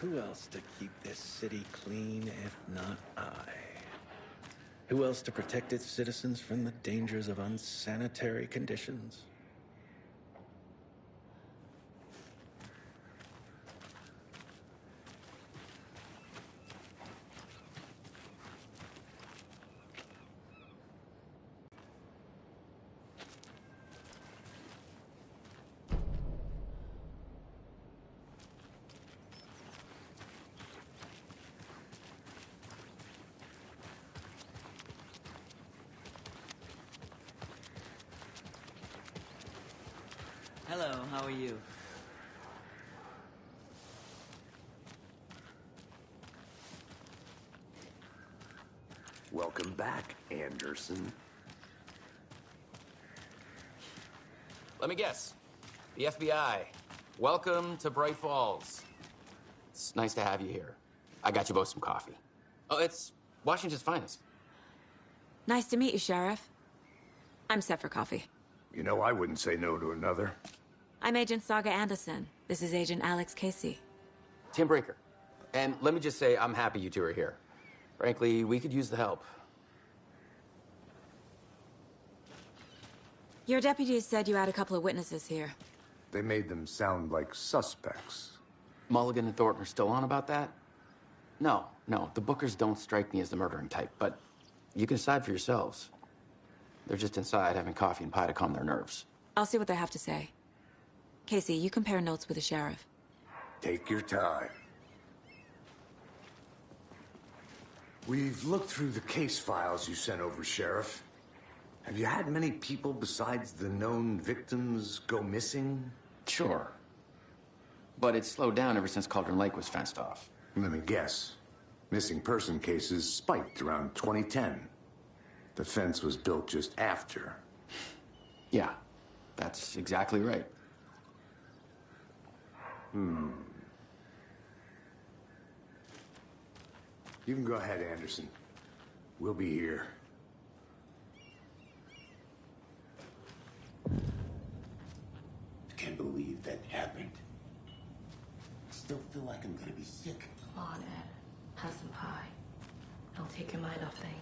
Who else to keep this city clean if not I? Who else to protect its citizens from the dangers of unsanitary conditions? Hello, how are you? Welcome back, Anderson. Let me guess. The FBI. Welcome to Bright Falls. It's nice to have you here. I got you both some coffee. Oh, it's Washington's finest. Nice to meet you, Sheriff. I'm set for coffee. You know, I wouldn't say no to another. I'm Agent Saga Anderson. This is Agent Alex Casey. Tim Breaker. And let me just say, I'm happy you two are here. Frankly, we could use the help. Your deputies said you had a couple of witnesses here. They made them sound like suspects. Mulligan and Thornton are still on about that? No, the Bookers don't strike me as the murdering type, but you can decide for yourselves. They're just inside having coffee and pie to calm their nerves. I'll see what they have to say. Casey, you compare notes with the sheriff. Take your time. We've looked through the case files you sent over, Sheriff. Have you had many people besides the known victims go missing? Sure. But it's slowed down ever since Cauldron Lake was fenced off. Let me guess. Missing person cases spiked around 2010. The fence was built just after. Yeah, that's exactly right. You can go ahead, Anderson. We'll be here. I can't believe that happened. I still feel like I'm gonna be sick. Come on, Ed. Have some pie. It'll take your mind off things.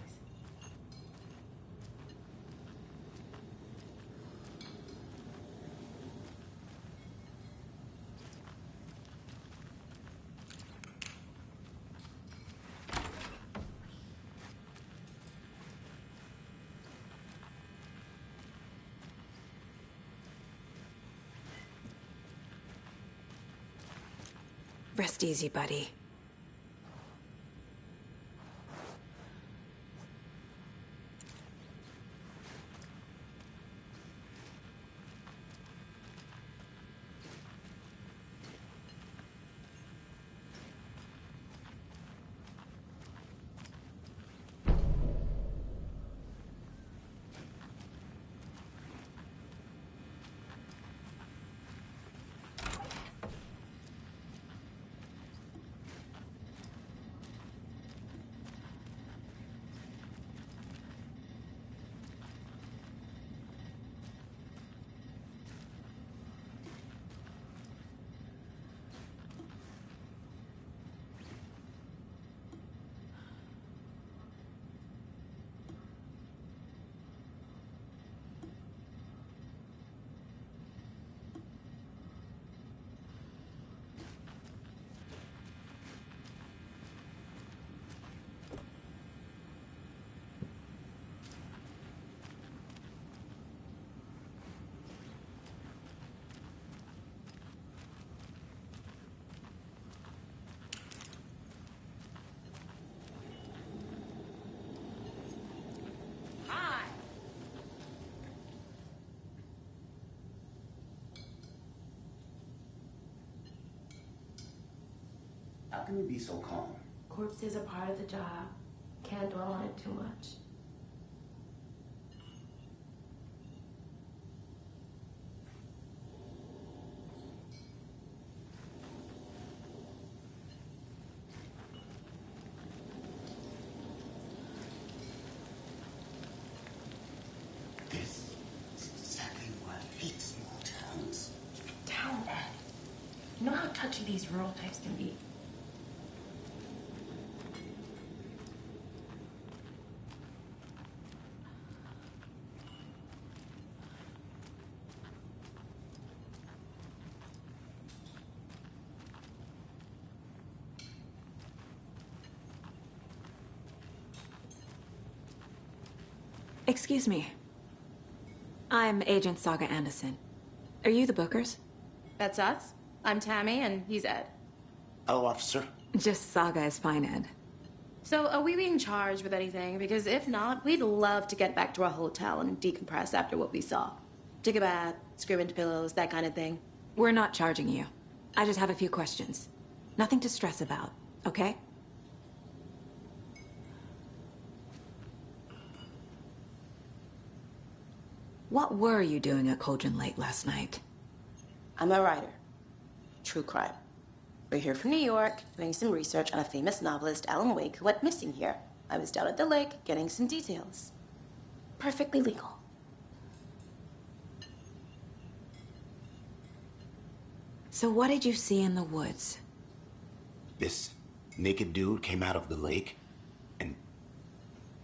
Rest easy, buddy. How can you be so calm? Corpses are part of the job. Can't dwell on it too much. This is exactly why I hate small towns. Down, Ed. You know how touchy these rural types can be. Excuse me. I'm Agent Saga Anderson. Are you the Bookers? That's us. I'm Tammy, and he's Ed. Hello, officer. Just Saga is fine, Ed. So, are we being charged with anything? Because if not, we'd love to get back to our hotel and decompress after what we saw. Take a bath, scream into pillows, that kind of thing. We're not charging you. I just have a few questions. Nothing to stress about, okay? What were you doing at Cauldron Lake last night? I'm a writer. True crime. We're here from New York, doing some research on a famous novelist, Alan Wake, who went missing here. I was down at the lake, getting some details. Perfectly legal. So what did you see in the woods? This naked dude came out of the lake, and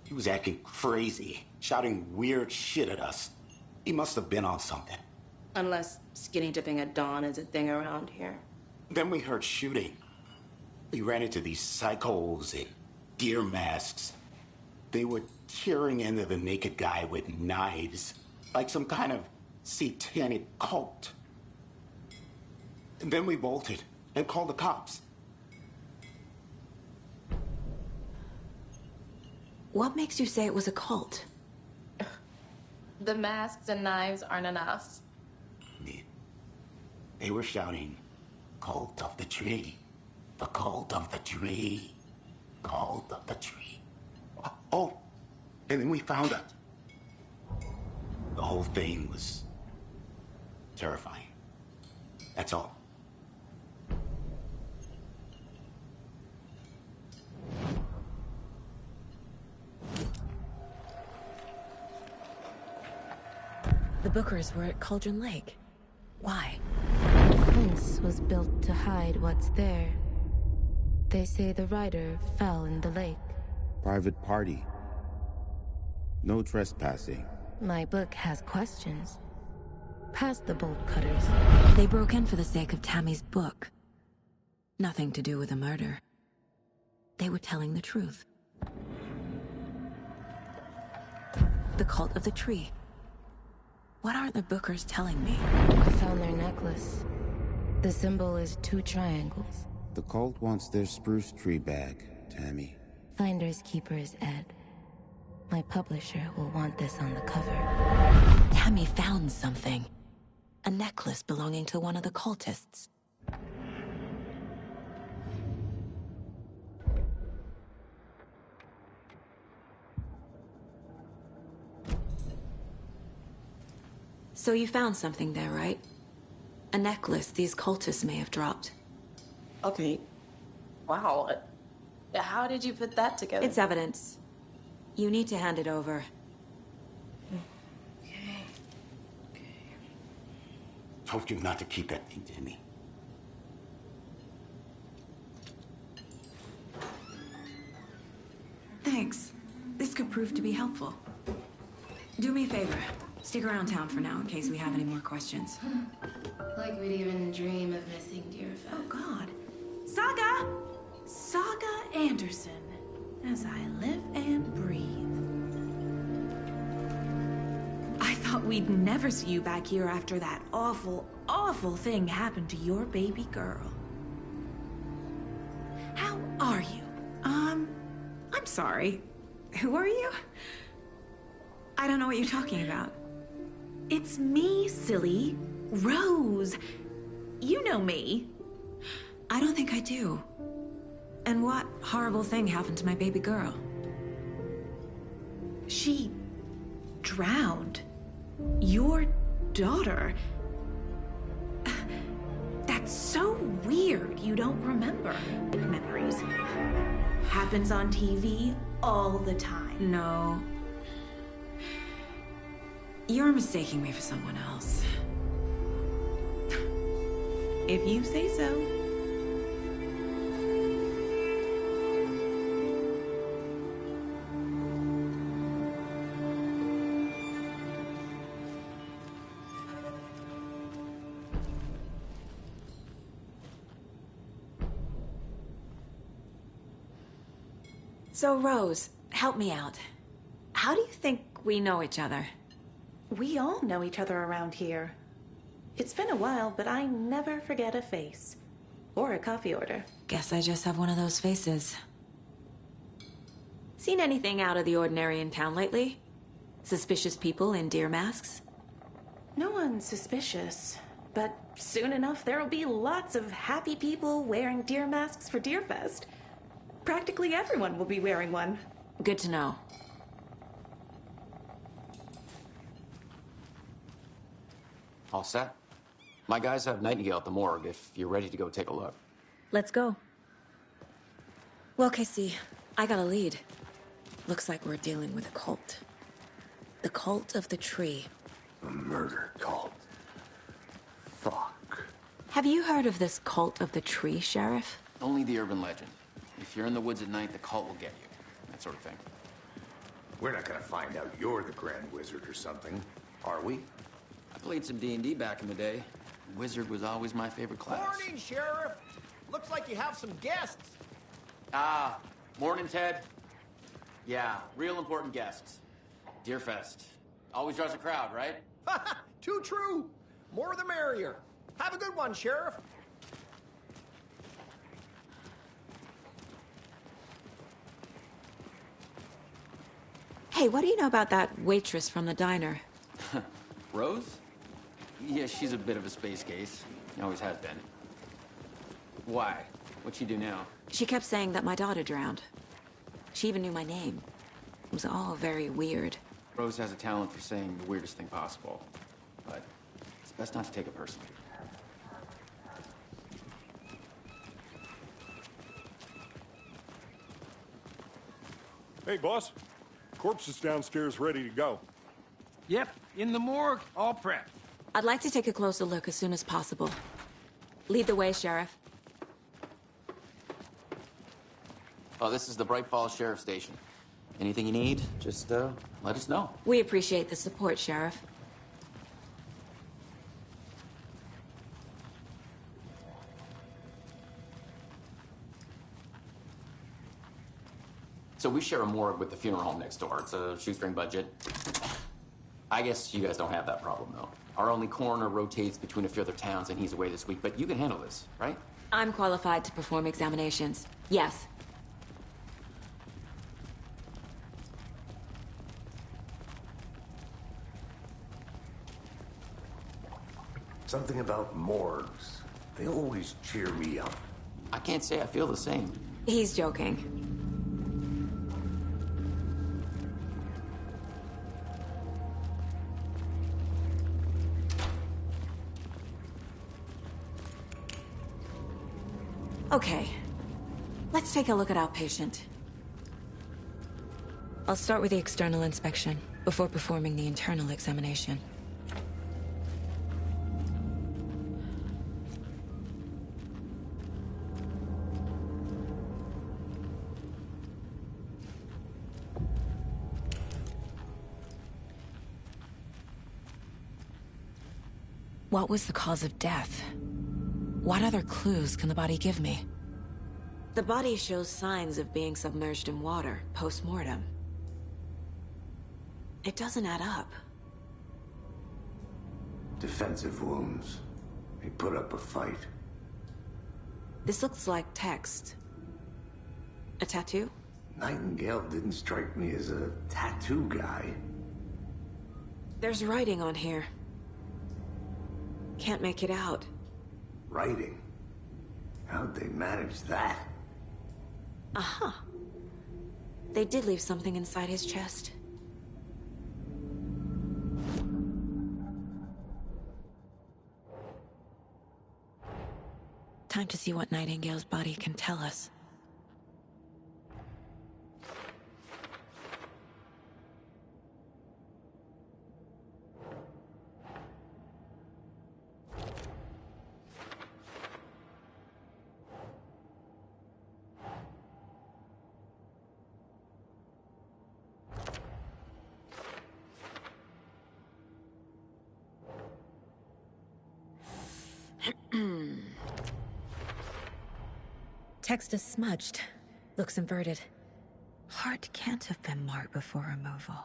he was acting crazy, shouting weird shit at us. He must have been on something. Unless skinny dipping at dawn is a thing around here. Then we heard shooting. We ran into these psychos in deer masks. They were tearing into the naked guy with knives, like some kind of satanic cult. And then we bolted and called the cops. What makes you say it was a cult? The masks and knives aren't enough. They were shouting, "Cult of the tree, the cult of the tree, cult of the tree." Oh, and then we found out. The whole thing was terrifying. That's all. The Bookers were at Cauldron Lake. Why? The fence was built to hide what's there. They say the rider fell in the lake. Private party. No trespassing. My book has questions. Past the bolt cutters. They broke in for the sake of Tammy's book. Nothing to do with a murder. They were telling the truth. The cult of the tree. What aren't the Bookers telling me? I found their necklace. The symbol is 2 triangles. The cult wants their spruce tree bag, Tammy. Finders keepers, Ed. My publisher will want this on the cover. Tammy found something. A necklace belonging to one of the cultists. So you found something there, right? A necklace these cultists may have dropped. Okay. Wow. How did you put that together? It's evidence. You need to hand it over. Okay. Told you not to keep that thing to me. Thanks. This could prove to be helpful. Do me a favor. Stick around town for now in case we have any more questions. Like we'd even dream of missing Deerfest. Oh, God. Saga! Saga Anderson. As I live and breathe. I thought we'd never see you back here after that awful, awful thing happened to your baby girl. How are you? I'm sorry. Who are you? I don't know what you're talking about. It's me, silly. Rose. You know me. I don't think I do. And what horrible thing happened to my baby girl? She drowned. Your daughter. That's so weird you don't remember. Memories. Happens on TV all the time. No. You're mistaking me for someone else. If you say so. So, Rose, help me out. How do you think we know each other? We all know each other around here. It's been a while, but I never forget a face. Or a coffee order. Guess I just have one of those faces. Seen anything out of the ordinary in town lately? Suspicious people in deer masks? No one's suspicious. But soon enough, there'll be lots of happy people wearing deer masks for Deerfest. Practically everyone will be wearing one. Good to know. All set? My guys have Nightingale at the morgue if you're ready to go take a look. Let's go. Well, Casey, I got a lead. Looks like we're dealing with a cult. The cult of the tree. A murder cult. Fuck. Have you heard of this cult of the tree, Sheriff? Only the urban legend. If you're in the woods at night, the cult will get you. That sort of thing. We're not gonna find out you're the Grand Wizard or something, are we? I played some D&D back in the day. Wizard was always my favorite class. Morning, Sheriff. Looks like you have some guests. Ah, morning, Ted. Yeah, real important guests. Deerfest. Always draws a crowd, right? Too true. More the merrier. Have a good one, Sheriff. Hey, what do you know about that waitress from the diner? Rose? Yeah, she's a bit of a space case. Always has been. Why? What'd she do now? She kept saying that my daughter drowned. She even knew my name. It was all very weird. Rose has a talent for saying the weirdest thing possible. But it's best not to take it personally. Hey, boss. Corpse is downstairs ready to go. Yep, in the morgue, all prepped. I'd like to take a closer look as soon as possible. Lead the way, Sheriff. Oh, this is the Bright Falls Sheriff Station. Anything you need, just let us know. We appreciate the support, Sheriff. So we share a morgue with the funeral home next door. It's a shoestring budget. I guess you guys don't have that problem, though. Our only coroner rotates between a few other towns, and he's away this week, but you can handle this, right? I'm qualified to perform examinations. Yes. Something about morgues. They always cheer me up. I can't say I feel the same. He's joking. Okay, let's take a look at our patient. I'll start with the external inspection before performing the internal examination. What was the cause of death? What other clues can the body give me? The body shows signs of being submerged in water post-mortem. It doesn't add up. Defensive wounds. He put up a fight. This looks like text. A tattoo? Nightingale didn't strike me as a tattoo guy. There's writing on here. Can't make it out. Writing? How'd they manage that? Uh-huh. They did leave something inside his chest. Time to see what Nightingale's body can tell us. Text is smudged. Looks inverted. Heart can't have been marked before removal.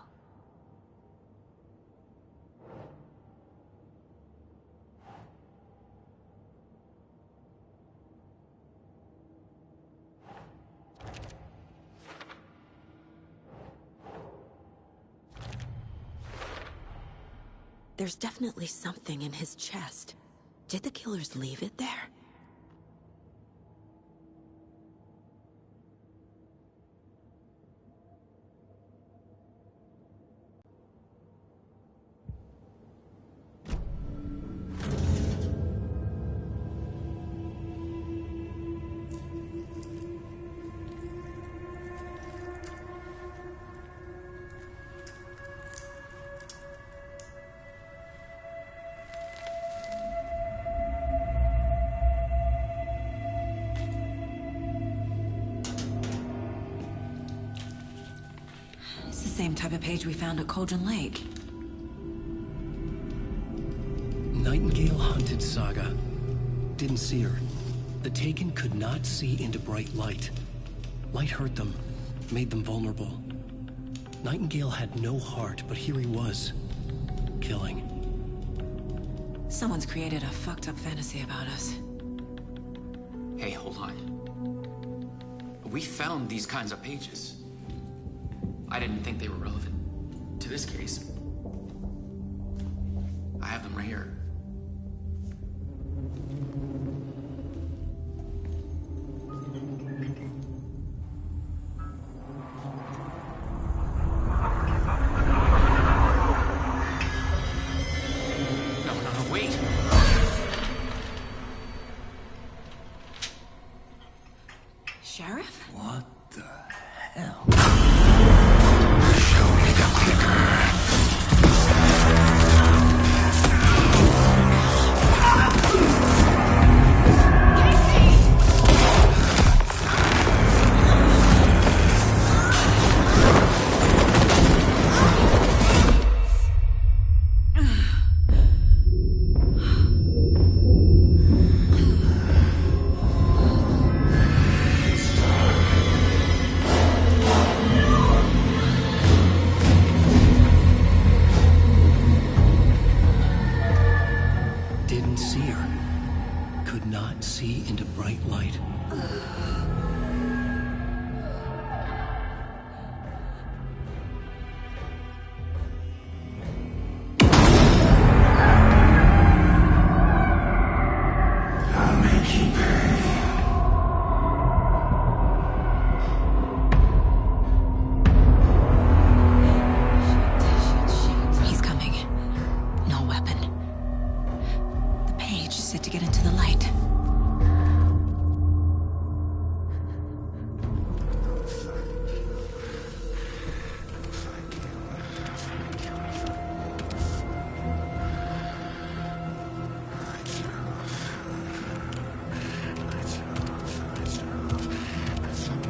There's definitely something in his chest. Did the killers leave it there? Same type of page we found at Cauldron Lake. Nightingale hunted Saga. Didn't see her. The Taken could not see into bright light. Light hurt them, made them vulnerable. Nightingale had no heart, but here he was, killing. Someone's created a fucked up fantasy about us. Hey, hold on. We found these kinds of pages. I didn't think they were relevant to this case. I have them right here. No, wait! Sheriff? What the hell? Didn't see her. Could not see into bright light. I'll make you pay. He's coming. No weapon. The page said to get into the light.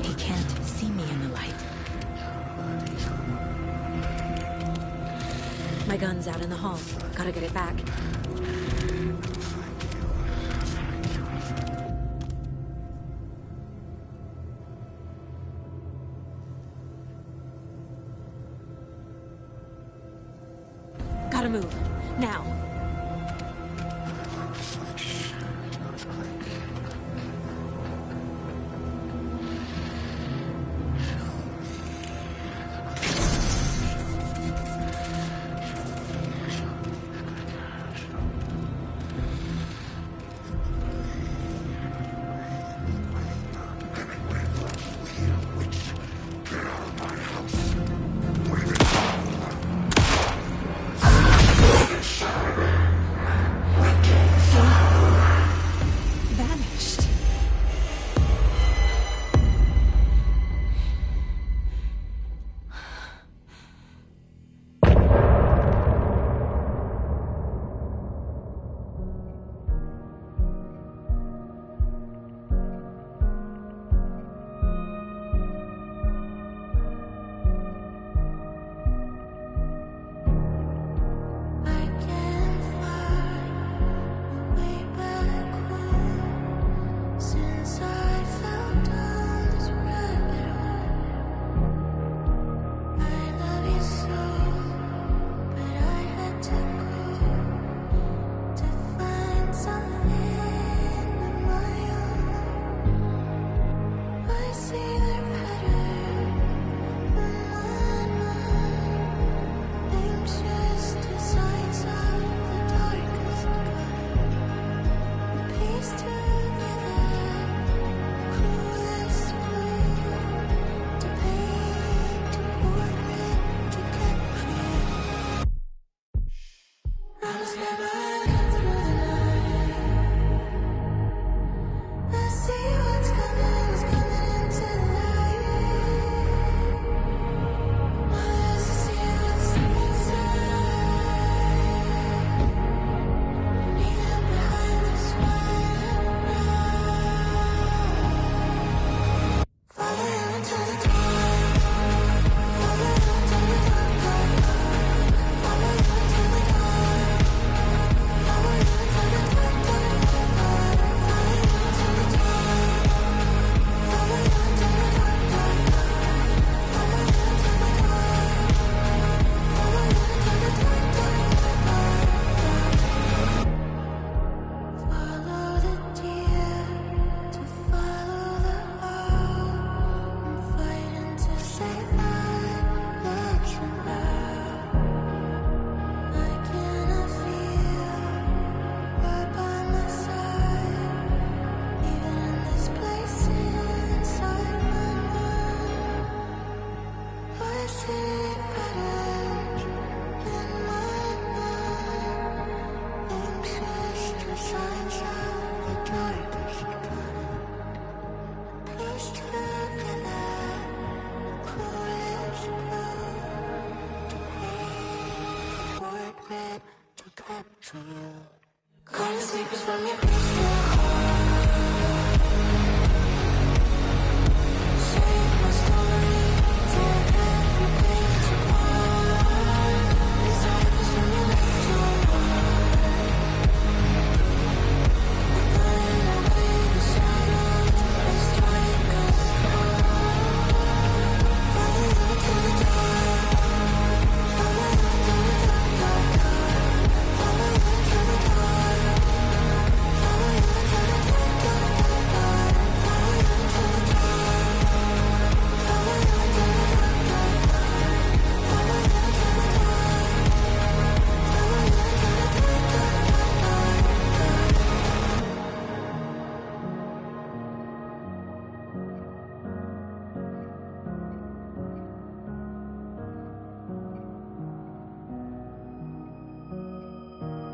He can't see me in the light. My gun's out in the hall. Gotta get it back. Gotta move. Now. Sorry. Calling sleepers from your basement. Save my story, tear every page apart. These times when you left your heart. We're burning away the shadows, they strike us hard. Follow you to the dark. Follow you to the dark, dark, dark. Follow you to the dark. Follow you to the dark, dark, dark, dark. Follow you to the dark. Follow you to the dark, dark, dark. Follow you to the dark. Follow you to the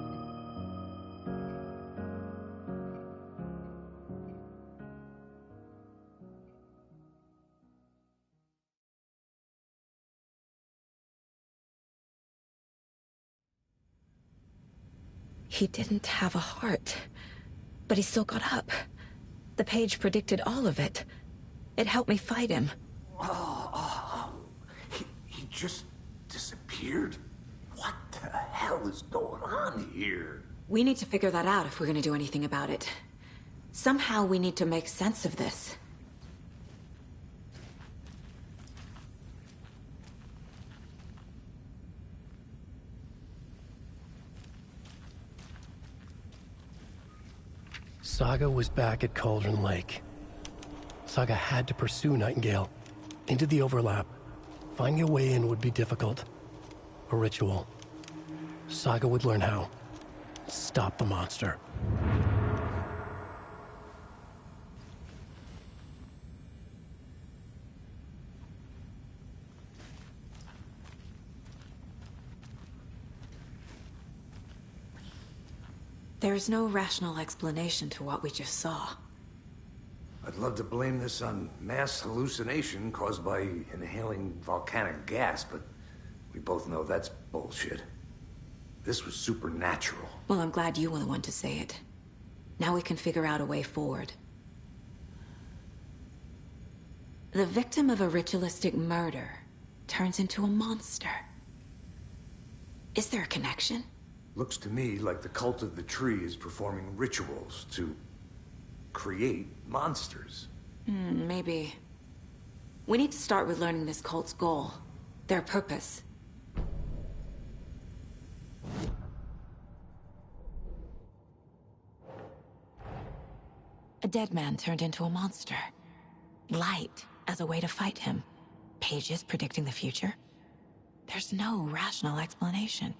dark, dark, He didn't have a heart, but he still got up. The page predicted all of it. It helped me fight him. He just disappeared? What the hell is going on here? We need to figure that out if we're gonna do anything about it. Somehow we need to make sense of this. Saga was back at Cauldron Lake. Saga had to pursue Nightingale into the overlap. Finding a way in would be difficult. A ritual. Saga would learn how. Stop the monster. There's no rational explanation to what we just saw. I'd love to blame this on mass hallucination caused by inhaling volcanic gas, but we both know that's bullshit. This was supernatural. Well, I'm glad you were the one to say it. Now we can figure out a way forward. The victim of a ritualistic murder turns into a monster. Is there a connection? Looks to me like the cult of the tree is performing rituals to create monsters. Maybe. We need to start with learning this cult's goal, their purpose. A dead man turned into a monster. Light as a way to fight him. Pages predicting the future. There's no rational explanation.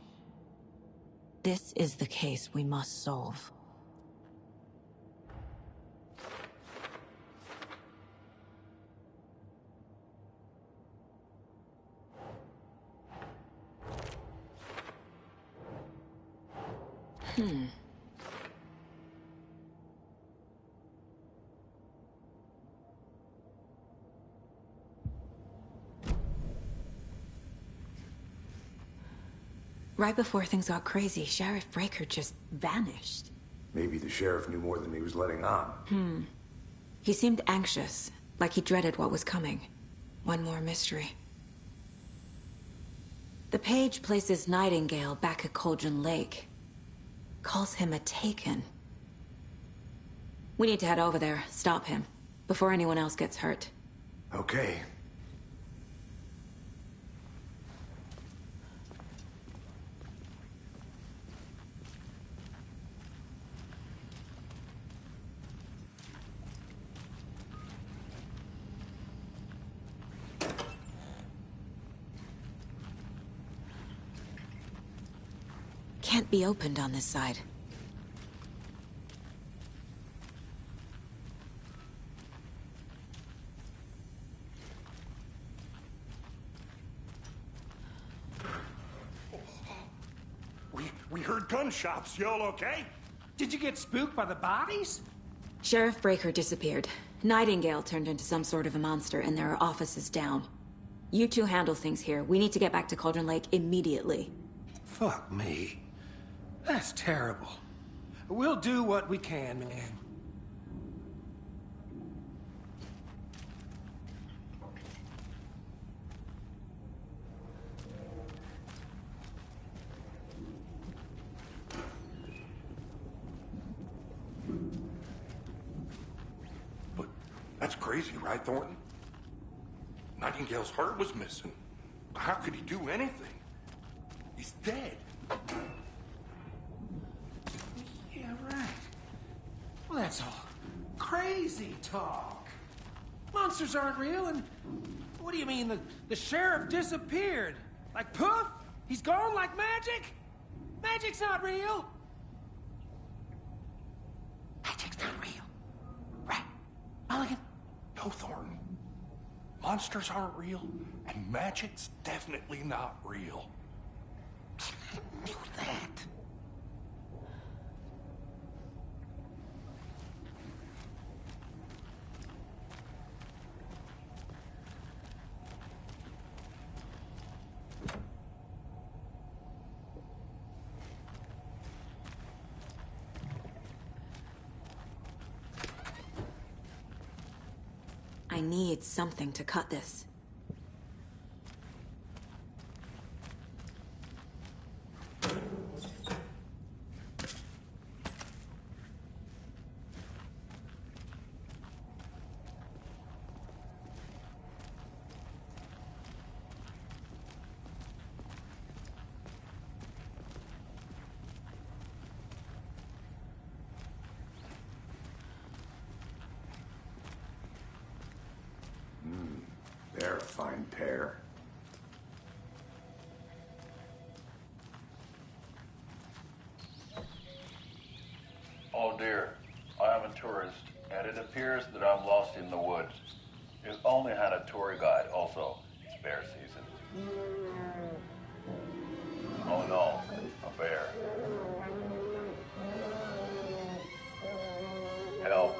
This is the case we must solve. Right before things got crazy, Sheriff Breaker just vanished. Maybe the sheriff knew more than he was letting on. He seemed anxious, like he dreaded what was coming. One more mystery. The page places Nightingale back at Cauldron Lake. Calls him a Taken. We need to head over there, stop him, before anyone else gets hurt. Okay. Can't be opened on this side. We heard gunshots. Y'all okay? Did you get spooked by the bodies? Sheriff Breaker disappeared. Nightingale turned into some sort of a monster, and there are offices down. You two handle things here. We need to get back to Cauldron Lake immediately. Fuck me. That's terrible. We'll do what we can, man. But that's crazy, right, Thornton? Nightingale's heart was missing. How could he do anything? He's dead. Yeah, right. Well, that's all crazy talk. Monsters aren't real, and what do you mean the sheriff disappeared? Like poof? He's gone like magic? Magic's not real. Magic's not real. Right, Mulligan? No, Thornton. Monsters aren't real, and magic's definitely not real. I knew that. I need something to cut this. They're a fine pair. Oh dear, I am a tourist, and it appears that I'm lost in the woods. You only had a tour guide, also. It's bear season. Oh no, a bear. Help.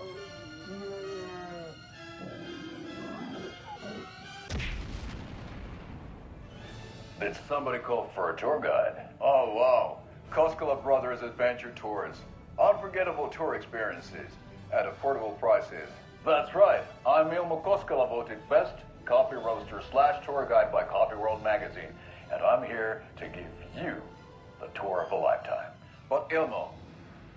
Did somebody call for a tour guide? Oh, wow. Koskela Brothers Adventure Tours. Unforgettable tour experiences at affordable prices. That's right. I'm Ilmo Koskela, voted best coffee roaster / tour guide by Coffee World magazine. And I'm here to give you the tour of a lifetime. But Ilmo,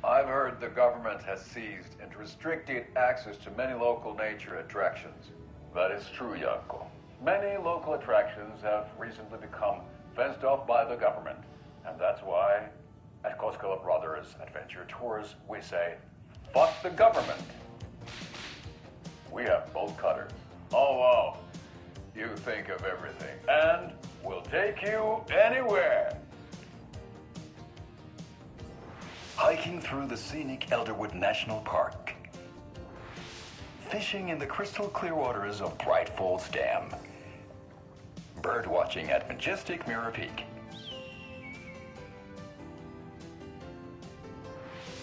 I've heard the government has seized and restricted access to many local nature attractions. That is true, Janko. Many local attractions have recently become fenced off by the government. And that's why, at Koskela Brothers Adventure Tours, we say, fuck the government. We have bolt cutters. Oh, wow. You think of everything. And we'll take you anywhere. Hiking through the scenic Elderwood National Park. Fishing in the crystal clear waters of Bright Falls Dam. Bird watching at majestic Mirror Peak.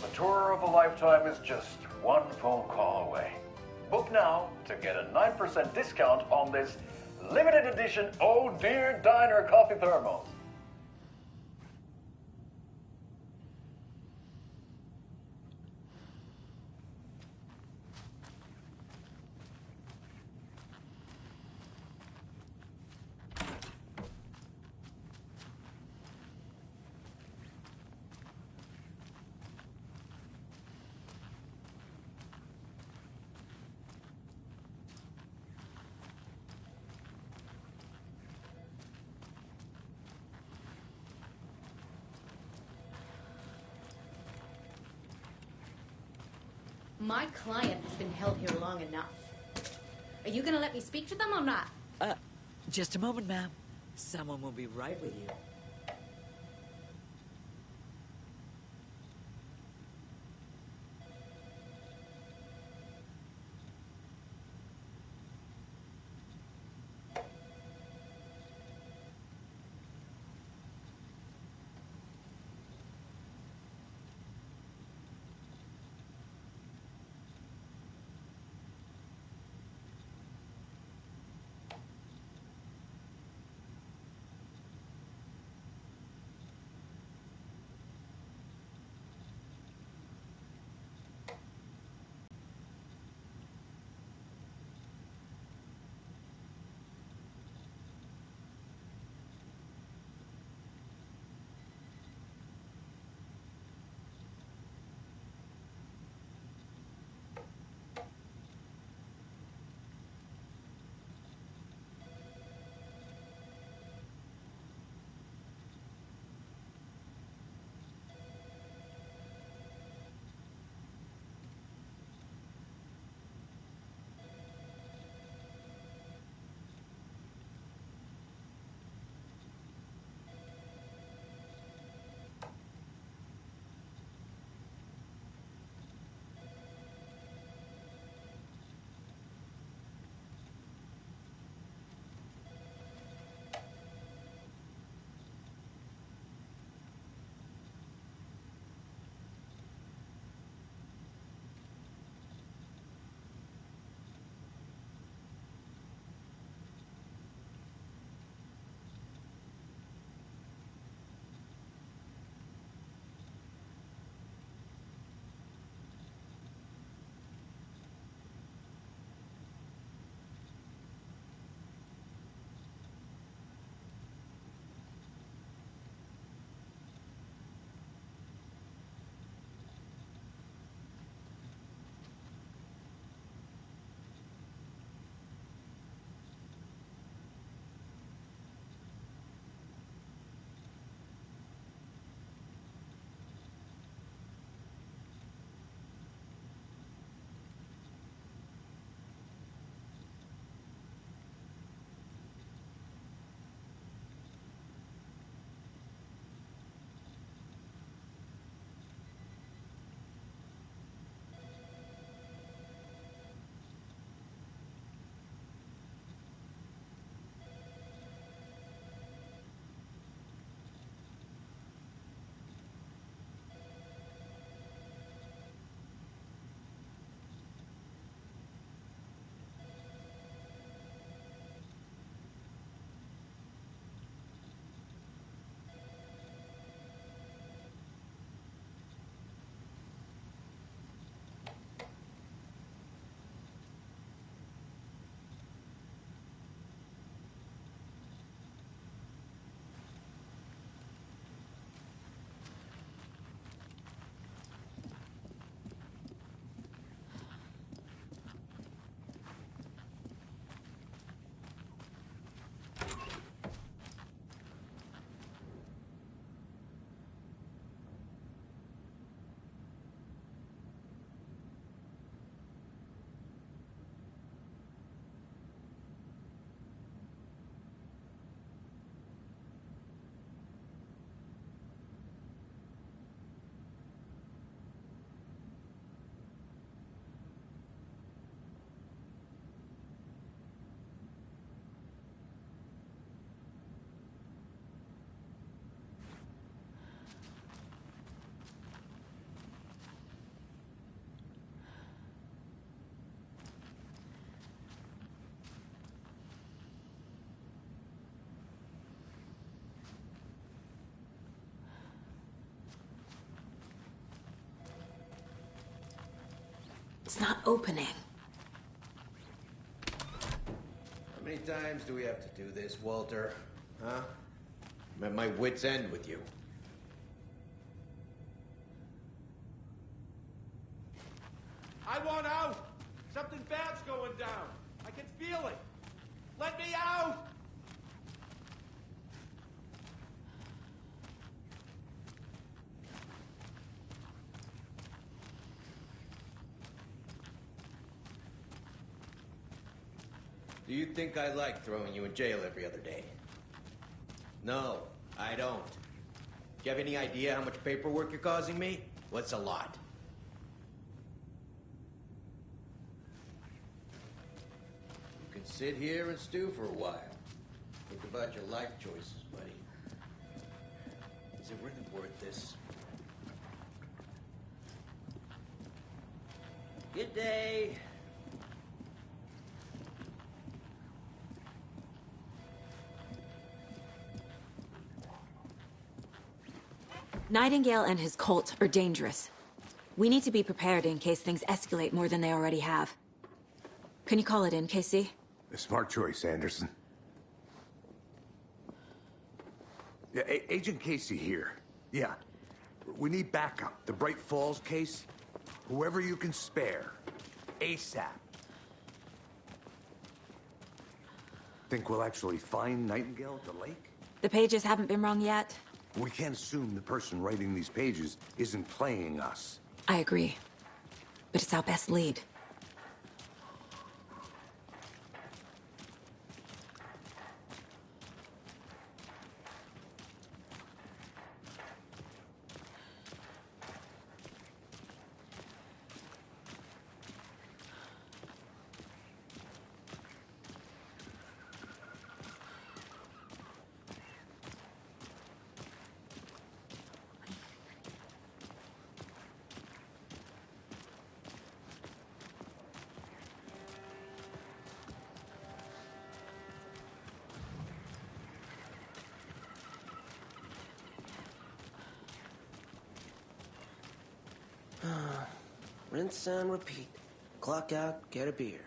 The tour of a lifetime is just one phone call away. Book now to get a 9% discount on this limited edition Oh Dear Diner coffee thermos. My client has been held here long enough. Are you gonna let me speak to them or not? Just a moment, ma'am. Someone will be right with you. It's not opening. How many times do we have to do this, Walter? Huh? I'm at my wit's end with you. I want out! Something bad's going down. I can feel it. Let me out! Do you think I like throwing you in jail every other day? No, I don't. Do you have any idea how much paperwork you're causing me? What's a lot? You can sit here and stew for a while. Think about your life choices, buddy. Is it really worth this? Good day. Nightingale and his cult are dangerous. We need to be prepared in case things escalate more than they already have. Can you call it in, Casey? A smart choice, Anderson. Yeah, Agent Casey here. Yeah. We need backup. The Bright Falls case. Whoever you can spare. ASAP. Think we'll actually find Nightingale at the lake? The pages haven't been wrong yet. We can't assume the person writing these pages isn't playing us. I agree. But it's our best lead. Rinse and repeat. Clock out, get a beer.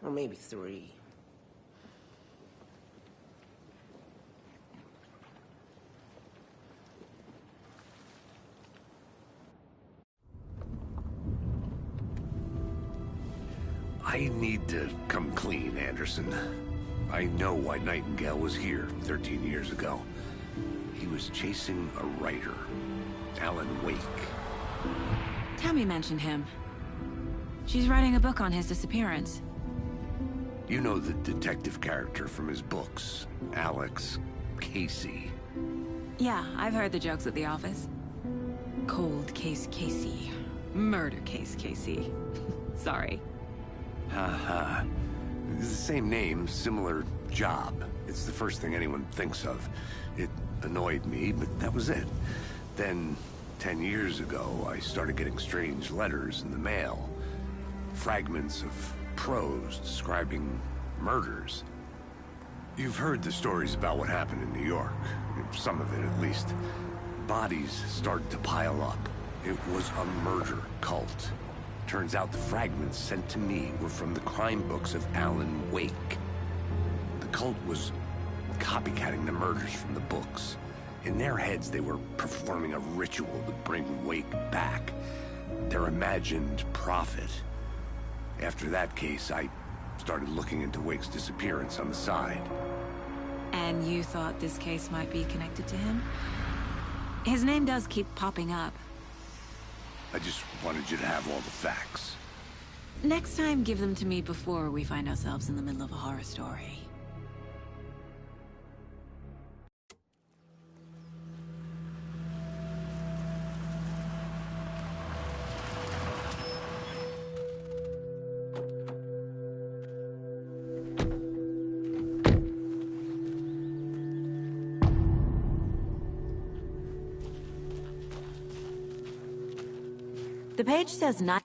Or maybe 3. I need to come clean, Anderson. I know why Nightingale was here 13 years ago. He was chasing a writer, Alan Wake. Tammy mentioned him. She's writing a book on his disappearance. You know the detective character from his books, Alex Casey. Yeah, I've heard the jokes at the office. Cold case Casey. Murder case Casey. Sorry. Haha. It's the same name, similar job. It's the first thing anyone thinks of. It annoyed me, but that was it. Then, 10 years ago, I started getting strange letters in the mail. Fragments of prose describing murders. You've heard the stories about what happened in New York. Some of it, at least. Bodies started to pile up. It was a murder cult. Turns out the fragments sent to me were from the crime books of Alan Wake. The cult was copycatting the murders from the books. In their heads, they were performing a ritual to bring Wake back. Their imagined prophet. After that case, I started looking into Wake's disappearance on the side. And you thought this case might be connected to him? His name does keep popping up. I just wanted you to have all the facts. Next time, give them to me before we find ourselves in the middle of a horror story. The page says not.